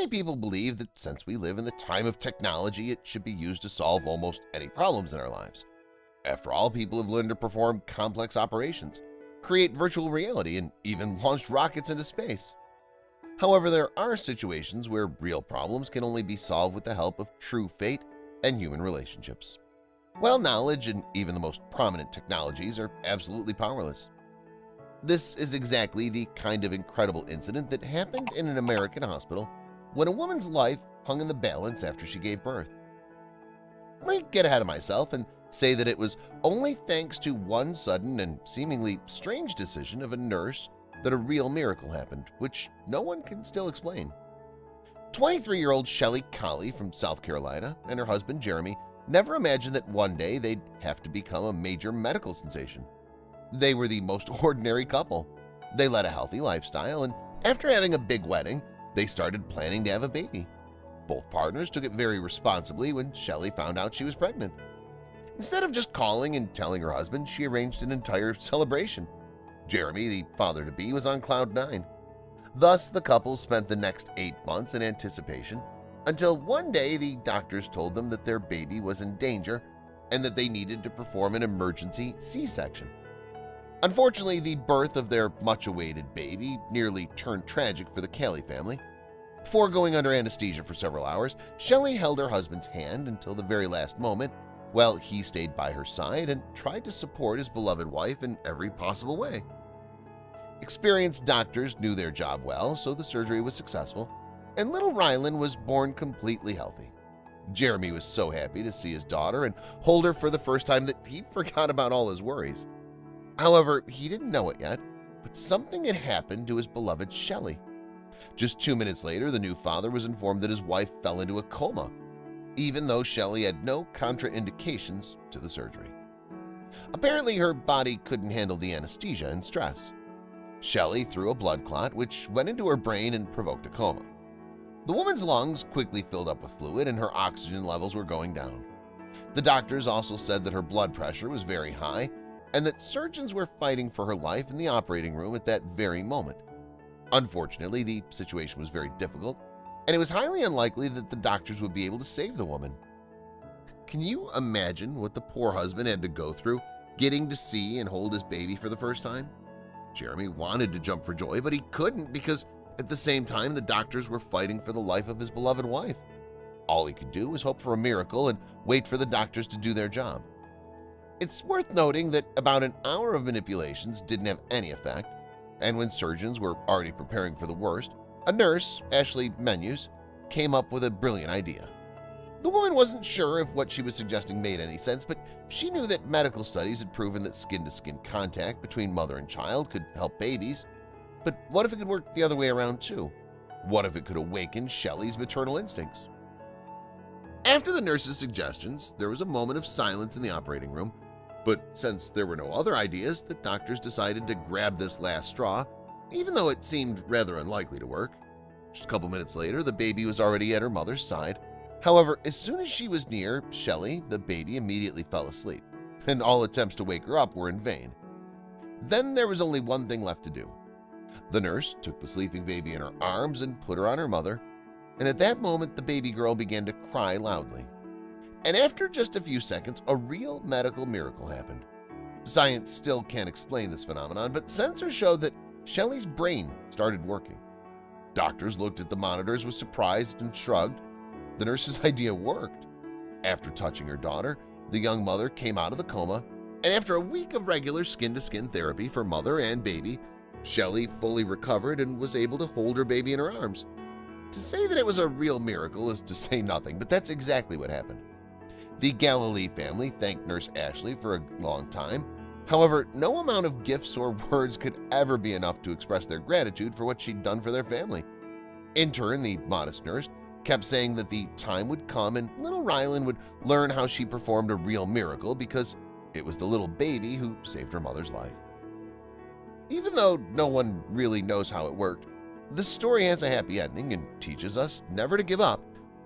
Many people believe that since we live in the time of technology, it should be used to solve almost any problems in our lives. After all, people have learned to perform complex operations, create virtual reality, and even launch rockets into space. However, there are situations where real problems can only be solved with the help of true fate and human relationships. Well, knowledge and even the most prominent technologies are absolutely powerless. This is exactly the kind of incredible incident that happened in an American hospital when a woman's life hung in the balance after she gave birth. Let me get ahead of myself and say that it was only thanks to one sudden and seemingly strange decision of a nurse that a real miracle happened, which no one can still explain. 23-year-old Shelley Colley from South Carolina and her husband Jeremy never imagined that one day they'd have to become a major medical sensation. They were the most ordinary couple. They led a healthy lifestyle, and after having a big wedding, they started planning to have a baby. Both partners took it very responsibly when Shelley found out she was pregnant. Instead of just calling and telling her husband, she arranged an entire celebration. Jeremy, the father-to-be, was on cloud nine. Thus, the couple spent the next 8 months in anticipation until one day the doctors told them that their baby was in danger and that they needed to perform an emergency C-section. Unfortunately, the birth of their much-awaited baby nearly turned tragic for the Kelly family. Before going under anesthesia for several hours, Shelley held her husband's hand until the very last moment while he stayed by her side and tried to support his beloved wife in every possible way. Experienced doctors knew their job well, so the surgery was successful, and little Rylan was born completely healthy. Jeremy was so happy to see his daughter and hold her for the first time that he forgot about all his worries. However, he didn't know it yet, but something had happened to his beloved Shelley. Just 2 minutes later, the new father was informed that his wife fell into a coma, even though Shelley had no contraindications to the surgery. Apparently, her body couldn't handle the anesthesia and stress. Shelley threw a blood clot, which went into her brain and provoked a coma. The woman's lungs quickly filled up with fluid and her oxygen levels were going down. The doctors also said that her blood pressure was very high and that surgeons were fighting for her life in the operating room at that very moment. Unfortunately, the situation was very difficult, and it was highly unlikely that the doctors would be able to save the woman. Can you imagine what the poor husband had to go through getting to see and hold his baby for the first time? Jeremy wanted to jump for joy, but he couldn't because at the same time the doctors were fighting for the life of his beloved wife. All he could do was hope for a miracle and wait for the doctors to do their job. It's worth noting that about an hour of manipulations didn't have any effect, and when surgeons were already preparing for the worst, a nurse, Ashley Menus, came up with a brilliant idea. The woman wasn't sure if what she was suggesting made any sense, but she knew that medical studies had proven that skin-to-skin contact between mother and child could help babies. But what if it could work the other way around too? What if it could awaken Shelley's maternal instincts? After the nurse's suggestions, there was a moment of silence in the operating room, but since there were no other ideas, the doctors decided to grab this last straw, even though it seemed rather unlikely to work. Just a couple minutes later, the baby was already at her mother's side. However, as soon as she was near Shelley, the baby immediately fell asleep, and all attempts to wake her up were in vain. Then there was only one thing left to do. The nurse took the sleeping baby in her arms and put her on her mother, and at that moment the baby girl began to cry loudly. And after just a few seconds, a real medical miracle happened. Science still can't explain this phenomenon, but sensors showed that Shelley's brain started working. Doctors looked at the monitors with surprise and shrugged. The nurse's idea worked. After touching her daughter, the young mother came out of the coma, and after a week of regular skin-to-skin therapy for mother and baby, Shelley fully recovered and was able to hold her baby in her arms. To say that it was a real miracle is to say nothing, but that's exactly what happened. The Galilee family thanked Nurse Ashley for a long time. However, no amount of gifts or words could ever be enough to express their gratitude for what she'd done for their family. In turn, the modest nurse kept saying that the time would come and little Rylan would learn how she performed a real miracle because it was the little baby who saved her mother's life. Even though no one really knows how it worked, the story has a happy ending and teaches us never to give up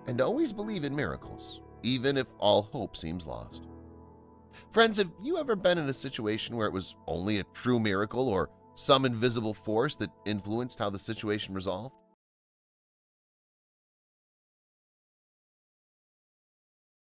and always believe in miracles, even if all hope seems lost. Friends, have you ever been in a situation where it was only a true miracle or some invisible force that influenced how the situation resolved?